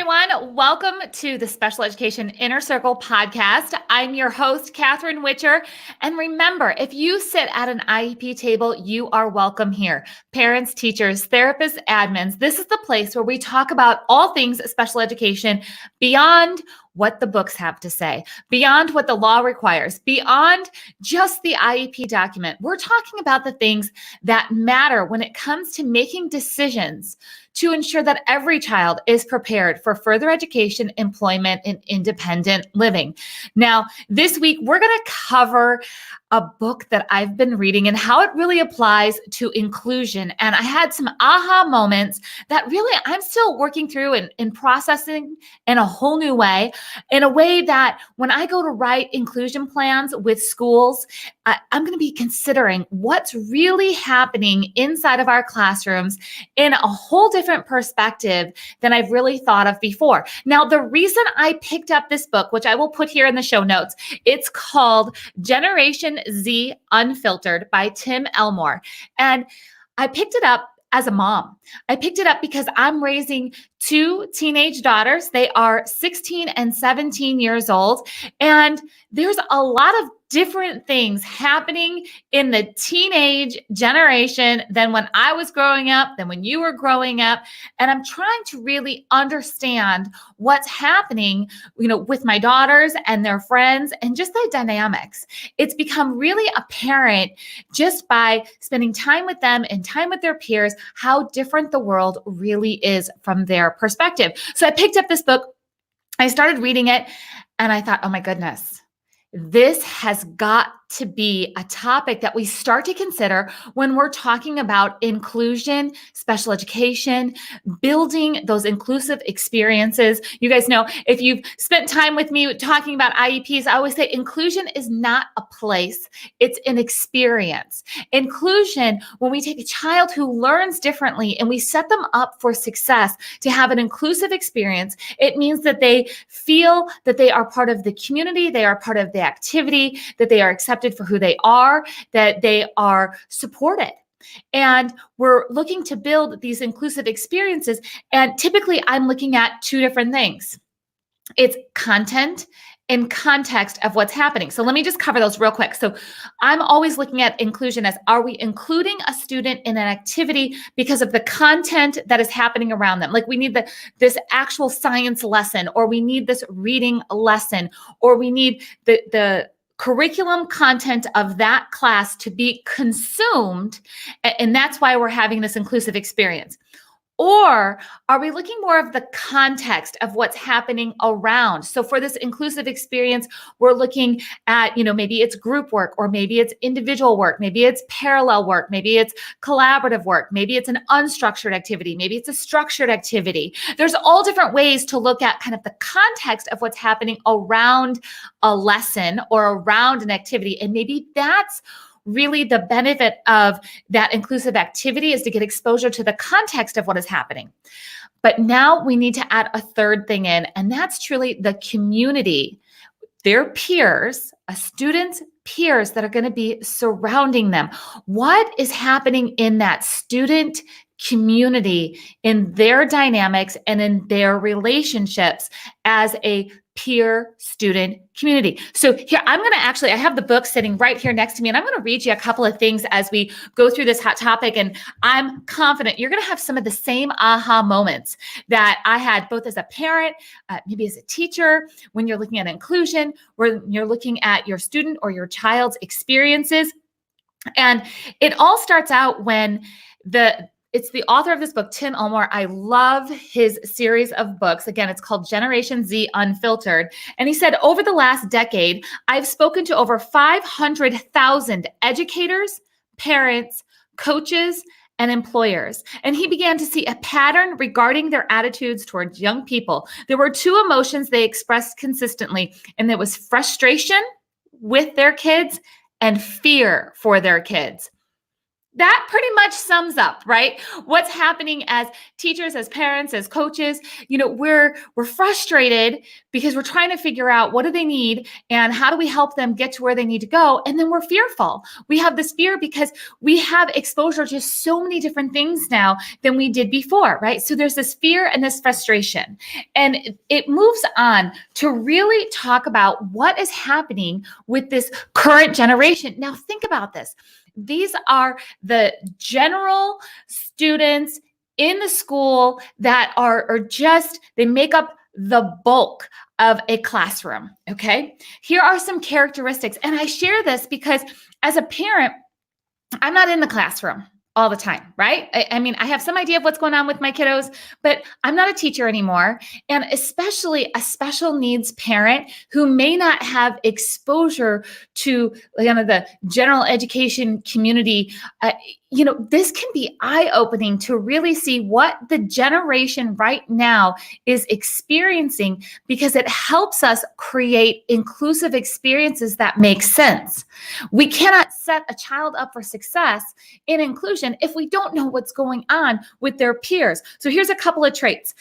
everyone. Welcome to the Special Education Inner Circle podcast. I'm your host, Catherine Witcher. And remember, if you sit at an IEP table, you are welcome here. Parents, teachers, therapists, admins, this is the place where we talk about all things special education beyond what the books have to say, beyond what the law requires, beyond just the IEP document. We're talking about the things that matter when it comes to making decisions to ensure that every child is prepared for further education, employment, and independent living. Now, this week, we're going to cover a book that I've been reading and how it really applies to inclusion. And I had some aha moments that really I'm still working through and processing in a whole new way, in a way that when I go to write inclusion plans with schools, I'm going to be considering what's really happening inside of our classrooms in a whole different perspective than I've really thought of before. Now, the reason I picked up this book, which I will put here in the show notes, it's called Generation Z Unfiltered by Tim Elmore. And I picked it up as a mom. I picked it up because I'm raising two teenage daughters. They are 16 and 17 years old. And there's a lot of different things happening in the teenage generation than when I was growing up, than when you were growing up. And I'm trying to really understand what's happening, with my daughters and their friends and just the dynamics. It's become really apparent just by spending time with them and time with their peers, how different the world really is from their perspective. So I picked up this book, I started reading it, and I thought, oh my goodness, this has got to be a topic that we start to consider when we're talking about inclusion, special education, building those inclusive experiences. You guys know, if you've spent time with me talking about IEPs, I always say inclusion is not a place, it's an experience. Inclusion, when we take a child who learns differently and we set them up for success to have an inclusive experience, it means that they feel that they are part of the community, they are part of the activity, that they are accepted for who they are, that they are supported. And we're looking to build these inclusive experiences. And typically I'm looking at two different things. It's content and context of what's happening. So let me just cover those real quick. So I'm always looking at inclusion as, are we including a student in an activity because of the content that is happening around them? Like we need this actual science lesson, or we need this reading lesson, or we need the curriculum content of that class to be consumed. And that's why we're having this inclusive experience. Or are we looking more of the context of what's happening around? So for this inclusive experience, we're looking at, maybe it's group work, or maybe it's individual work, maybe it's parallel work, maybe it's collaborative work, maybe it's an unstructured activity, maybe it's a structured activity. There's all different ways to look at kind of the context of what's happening around a lesson or around an activity. And maybe that's really the benefit of that inclusive activity, is to get exposure to the context of what is happening. But now we need to add a third thing in, and that's truly the community, their peers, a student's peers that are going to be surrounding them. What is happening in that student community, in their dynamics and in their relationships as a peer-student community? So here, I have the book sitting right here next to me, and I'm going to read you a couple of things as we go through this hot topic. And I'm confident you're going to have some of the same aha moments that I had, both as a parent, maybe as a teacher, when you're looking at inclusion, when you're looking at your student or your child's experiences. And it all starts out when it's the author of this book, Tim Elmore. I love his series of books. Again, it's called Generation Z Unfiltered. And he said, over the last decade, I've spoken to over 500,000 educators, parents, coaches, and employers. And he began to see a pattern regarding their attitudes towards young people. There were two emotions they expressed consistently, and there was frustration with their kids and fear for their kids. That pretty much sums up, right? What's happening as teachers, as parents, as coaches. We're frustrated because we're trying to figure out what do they need and how do we help them get to where they need to go. And then we're fearful. We have this fear because we have exposure to so many different things now than we did before, right? So there's this fear and this frustration. And it moves on to really talk about what is happening with this current generation. Now, think about this. These are the general students in the school that are just, they make up the bulk of a classroom, okay? Here are some characteristics. And I share this because as a parent, I'm not in the classroom all the time, right? I mean, I have some idea of what's going on with my kiddos, but I'm not a teacher anymore. And especially a special needs parent who may not have exposure to the general education community. This can be eye-opening to really see what the generation right now is experiencing, because it helps us create inclusive experiences that make sense. We cannot set a child up for success in inclusion if we don't know what's going on with their peers. So here's a couple of traits.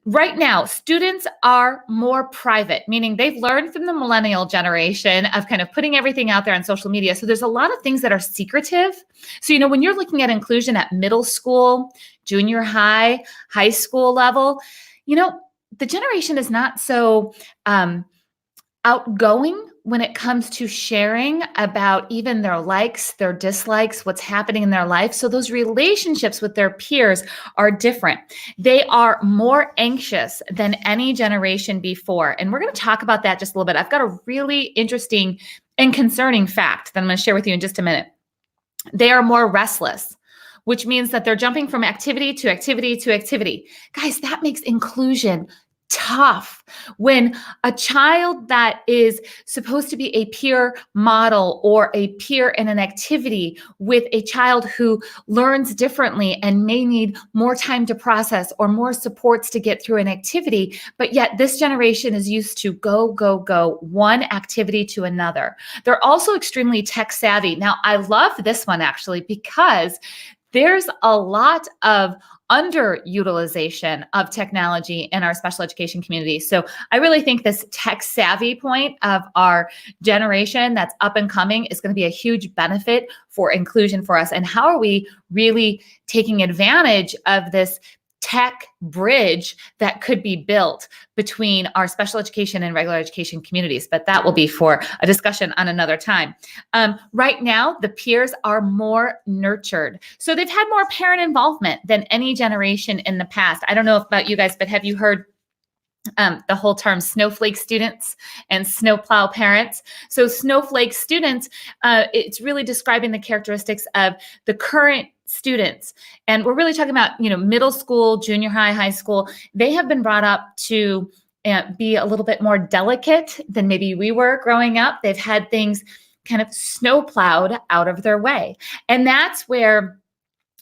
Right now, students are more private, meaning they've learned from the millennial generation of kind of putting everything out there on social media. So there's a lot of things that are secretive. So, when you're looking at inclusion at middle school, junior high, high school level, the generation is not so outgoing when it comes to sharing about even their likes, their dislikes, what's happening in their life. So those relationships with their peers are different. They are more anxious than any generation before. And we're going to talk about that just a little bit. I've got a really interesting and concerning fact that I'm going to share with you in just a minute. They are more restless, which means that they're jumping from activity to activity to activity. Guys, that makes inclusion tough. When a child that is supposed to be a peer model or a peer in an activity with a child who learns differently and may need more time to process or more supports to get through an activity, but yet this generation is used to go, one activity to another. They're also extremely tech savvy. Now, I love this one actually because there's a lot of underutilization of technology in our special education community. So I really think this tech savvy point of our generation that's up and coming is going to be a huge benefit for inclusion for us. And how are we really taking advantage of this tech bridge that could be built between our special education and regular education communities? But that will be for a discussion on another time. Right now, the peers are more nurtured. So they've had more parent involvement than any generation in the past. I don't know about you guys, but have you heard the whole term snowflake students and snowplow parents? So snowflake students, it's really describing the characteristics of the current students. And we're really talking about, middle school, junior high, high school. They have been brought up to be a little bit more delicate than maybe we were growing up. They've had things kind of snowplowed out of their way. And that's where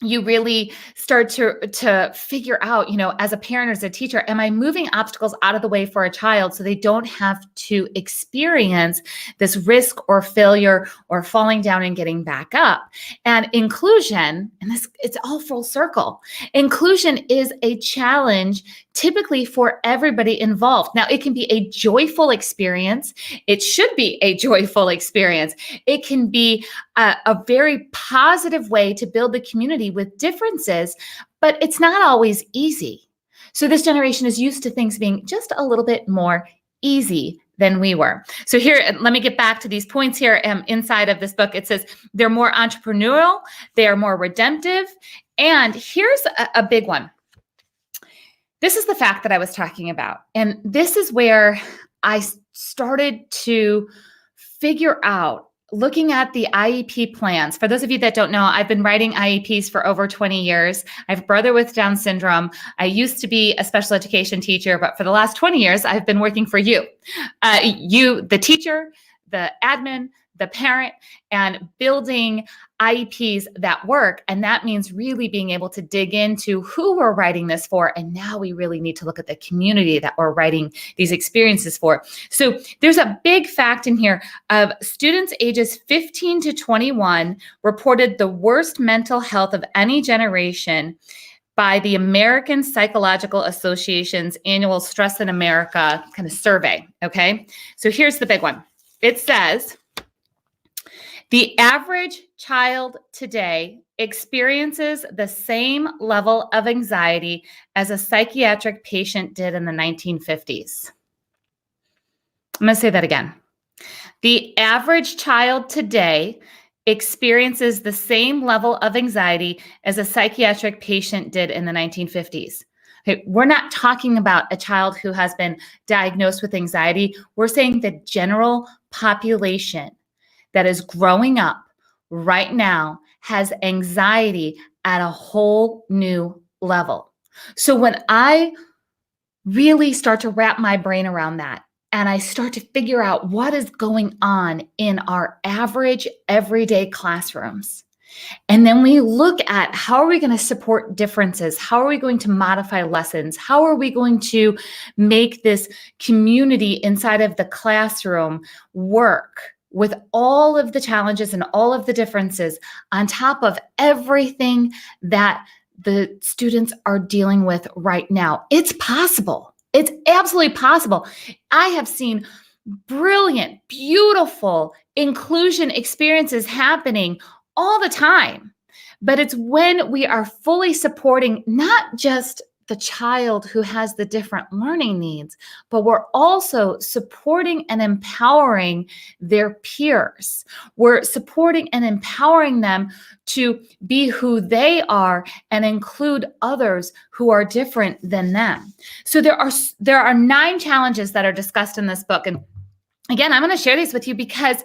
you really start to figure out, as a parent or as a teacher, am I moving obstacles out of the way for a child so they don't have to experience this risk or failure or falling down and getting back up? And inclusion, and it's all full circle. Inclusion is a challenge typically for everybody involved. Now, it can be a joyful experience. It should be a joyful experience. It can be a very positive way to build the community with differences, but it's not always easy. So this generation is used to things being just a little bit more easy than we were. So here, let me get back to these points here inside of this book. It says they're more entrepreneurial, they are more redemptive, and here's a big one. This is the fact that I was talking about. And this is where I started to figure out, looking at the IEP plans. For those of you that don't know, I've been writing IEPs for over 20 years. I have a brother with Down syndrome. I used to be a special education teacher, but for the last 20 years, I've been working for you. You, the teacher, the admin, the parent and building IEPs that work. And that means really being able to dig into who we're writing this for. And now we really need to look at the community that we're writing these experiences for. So there's a big fact in here of students ages 15 to 21 reported the worst mental health of any generation by the American Psychological Association's annual Stress in America kind of survey. Okay. So here's the big one. It says, the average child today experiences the same level of anxiety as a psychiatric patient did in the 1950s. I'm going to say that again. The average child today experiences the same level of anxiety as a psychiatric patient did in the 1950s. Okay, we're not talking about a child who has been diagnosed with anxiety. We're saying the general population that is growing up right now has anxiety at a whole new level. So when I really start to wrap my brain around that, and I start to figure out what is going on in our average everyday classrooms, and then we look at how are we going to support differences? How are we going to modify lessons? How are we going to make this community inside of the classroom work with all of the challenges and all of the differences on top of everything that the students are dealing with right now? It's possible. It's absolutely possible. I have seen brilliant, beautiful inclusion experiences happening all the time. But it's when we are fully supporting not just the child who has the different learning needs, but we're also supporting and empowering their peers. We're supporting and empowering them to be who they are and include others who are different than them. So there are 9 challenges that are discussed in this book. And again, I'm going to share these with you because,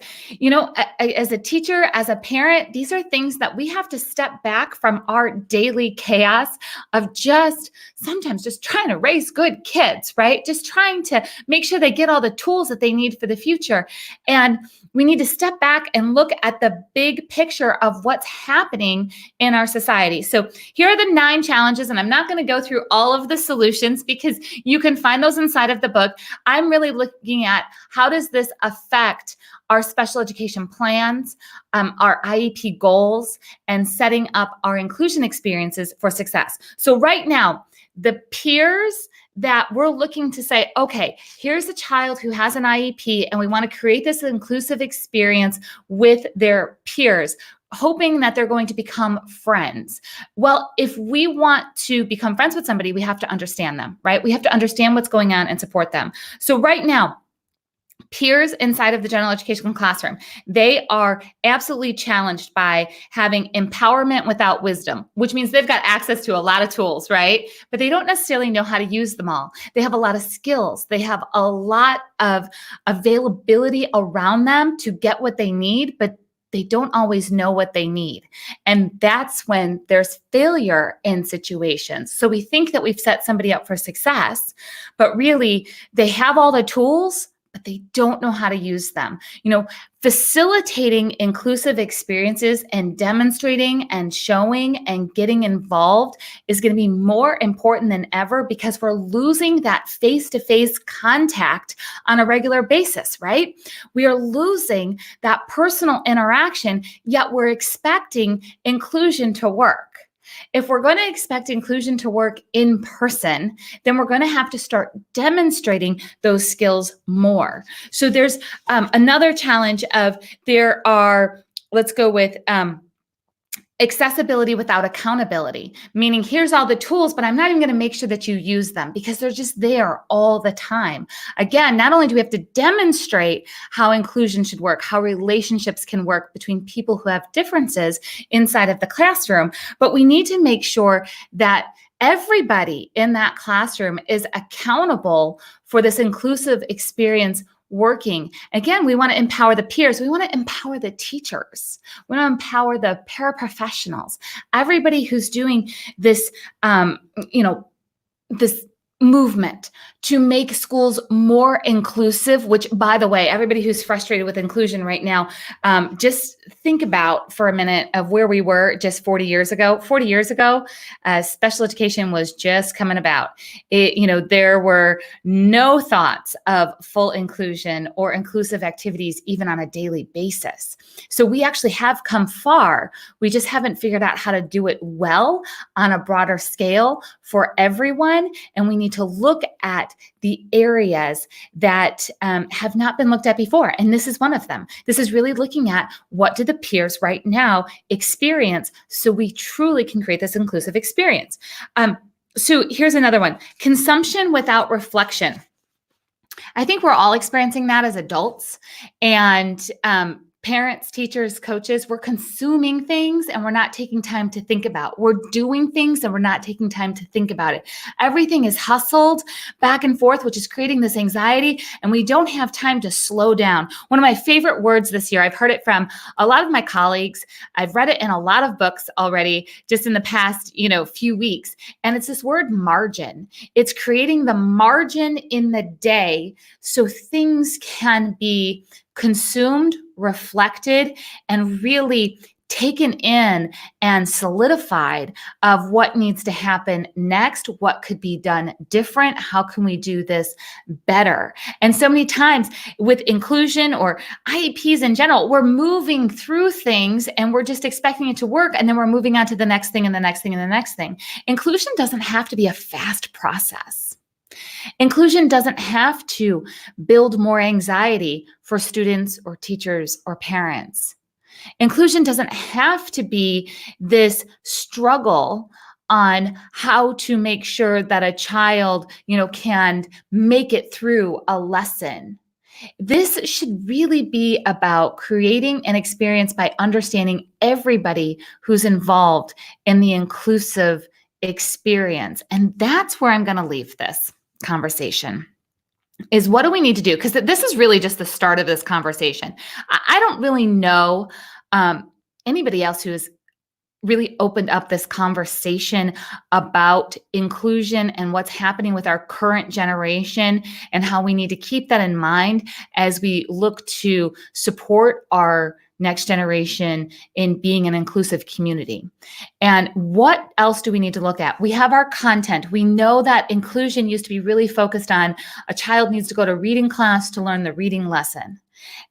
as a teacher, as a parent, these are things that we have to step back from our daily chaos of sometimes just trying to raise good kids, right? Just trying to make sure they get all the tools that they need for the future. And we need to step back and look at the big picture of what's happening in our society. So here are the 9 challenges, and I'm not going to go through all of the solutions because you can find those inside of the book. I'm really looking at how does this affect our special education plans, our IEP goals, and setting up our inclusion experiences for success. So right now, the peers that we're looking to say, okay, here's a child who has an IEP and we want to create this inclusive experience with their peers, hoping that they're going to become friends. Well, if we want to become friends with somebody, we have to understand them, right? We have to understand what's going on and support them. So right now, peers inside of the general education classroom, they are absolutely challenged by having empowerment without wisdom, which means they've got access to a lot of tools, right? But they don't necessarily know how to use them all. They have a lot of skills. They have a lot of availability around them to get what they need, but they don't always know what they need. And that's when there's failure in situations. So we think that we've set somebody up for success, but really they have all the tools, but they don't know how to use them. Facilitating inclusive experiences and demonstrating and showing and getting involved is going to be more important than ever because we're losing that face-to-face contact on a regular basis, right? We are losing that personal interaction, yet we're expecting inclusion to work. If we're going to expect inclusion to work in person, then we're going to have to start demonstrating those skills more. So there's another challenge of let's go with accessibility without accountability, meaning here's all the tools, but I'm not even going to make sure that you use them because they're just there all the time. Again, not only do we have to demonstrate how inclusion should work, how relationships can work between people who have differences inside of the classroom, but we need to make sure that everybody in that classroom is accountable for this inclusive experience working. Again, we want to empower the peers. We want to empower the teachers. We want to empower the paraprofessionals. Everybody who's doing this, this movement to make schools more inclusive, which, by the way, everybody who's frustrated with inclusion right now, just think about for a minute of where we were just 40 years ago. 40 years ago, special education was just coming about. There were no thoughts of full inclusion or inclusive activities even on a daily basis. So we actually have come far. We just haven't figured out how to do it well on a broader scale for everyone. And we need to look at the areas that have not been looked at before. And this is one of them. This is really looking at what do the peers right now experience so we truly can create this inclusive experience. So here's another one: consumption without reflection. I think we're all experiencing that as adults, and parents, teachers, coaches, we're consuming things and we're not taking time to think about. We're doing things and we're not taking time to think about it. Everything is hustled back and forth, which is creating this anxiety, and we don't have time to slow down. One of my favorite words this year, I've heard it from a lot of my colleagues. I've read it in a lot of books already just in the past, few weeks. And it's this word margin. It's creating the margin in the day so things can be consumed, reflected, and really taken in and solidified of what needs to happen next, what could be done different, how can we do this better. And so many times with inclusion or IEPs in general, we're moving through things and we're just expecting it to work, and then we're moving on to the next thing and the next thing and the next thing. Inclusion doesn't have to be a fast process. Inclusion doesn't have to build more anxiety for students or teachers or parents. Inclusion doesn't have to be this struggle on how to make sure that a child, can make it through a lesson. This should really be about creating an experience by understanding everybody who's involved in the inclusive experience. And that's where I'm going to leave this conversation, is what do we need to do? Because this is really just the start of this conversation. I don't really know anybody else who has really opened up this conversation about inclusion and what's happening with our current generation and how we need to keep that in mind as we look to support our next generation in being an inclusive community. And what else do we need to look at? We have our content. We know that inclusion used to be really focused on a child needs to go to reading class to learn the reading lesson.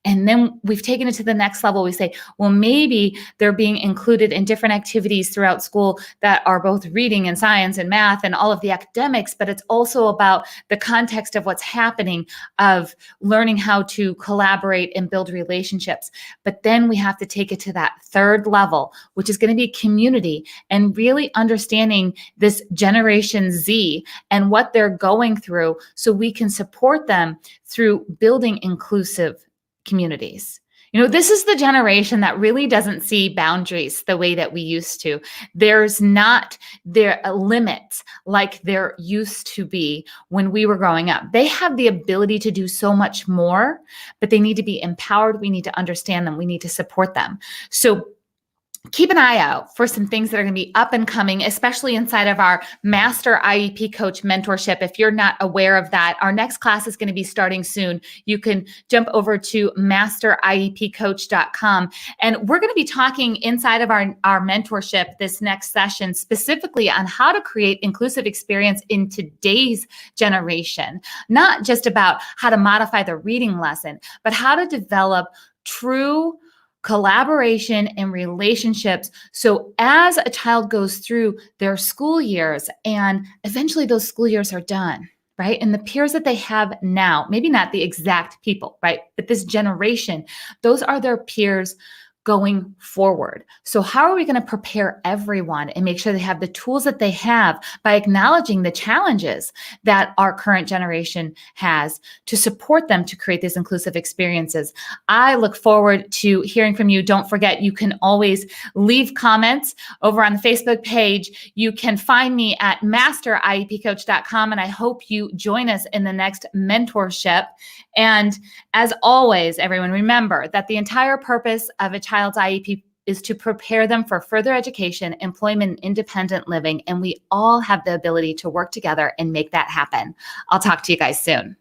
And then we've taken it to the next level. We say, well, maybe they're being included in different activities throughout school that are both reading and science and math and all of the academics, but it's also about the context of what's happening, of learning how to collaborate and build relationships. But then we have to take it to that third level, which is going to be community, and really understanding this Generation Z and what they're going through so we can support them through building inclusive communities. This is the generation that really doesn't see boundaries the way that we used to. There's not limits like there used to be when we were growing up. They have the ability to do so much more, but they need to be empowered. We need to understand them. We need to support them. So keep an eye out for some things that are going to be up and coming, especially inside of our Master IEP Coach Mentorship. If you're not aware of that, our next class is going to be starting soon. You can jump over to masteriepcoach.com. And we're going to be talking inside of our mentorship this next session specifically on how to create inclusive experience in today's generation. Not just about how to modify the reading lesson, but how to develop true collaboration and relationships. So as a child goes through their school years and eventually those school years are done, right? And the peers that they have now, maybe not the exact people, right? But this generation, those are their peers going forward. So how are we going to prepare everyone and make sure they have the tools that they have by acknowledging the challenges that our current generation has to support them to create these inclusive experiences? I look forward to hearing from you. Don't forget, you can always leave comments over on the Facebook page. You can find me at masteriepcoach.com, and I hope you join us in the next mentorship. And as always, everyone, remember that the entire purpose of a child's IEP is to prepare them for further education, employment, and independent living. And we all have the ability to work together and make that happen. I'll talk to you guys soon.